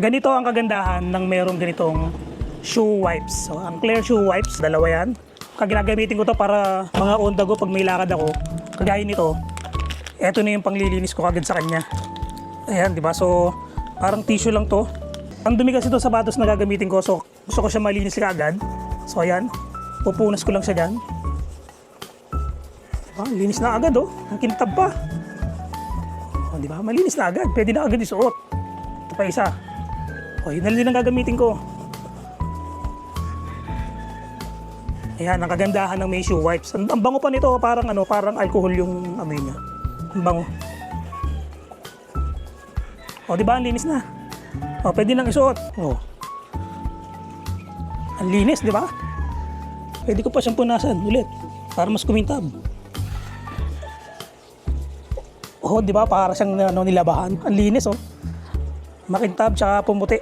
Ganito ang kagandahan ng merong ganitong shoe wipes. So, ang clear shoe wipes, dalawa yan. Gagamitin ko to para mga on the go pag may lakad ako. Kagaya nito, eto na yung panglilinis ko agad sa kanya. Ayan, di ba? So, parang tissue lang to. Ang dumi kasi itong sapatos na gagamitin ko, so gusto ko siya malinis agad. So, ayan, pupunas ko lang siya dyan. Diba? Linis na agad, oh. Ang kintab pa. Oh, di ba? Malinis na agad. Pwede na agad isuot. Ito pa isa. Oh, yun na din ang gagamitin ko. Ayan, ang kagandahan ng may shoe wipes. Ang bango pa nito, parang parang alcohol yung amoy niya. Ang bango. O, di ba? Ang linis na. O, pwede nang isuot. O. Ang linis, di ba? Pwede ko pa siyang punasan ulit para mas kumintab. O, di ba? Para siyang nilabahan. Ang linis, oh. Makintab, tsaka pumuti.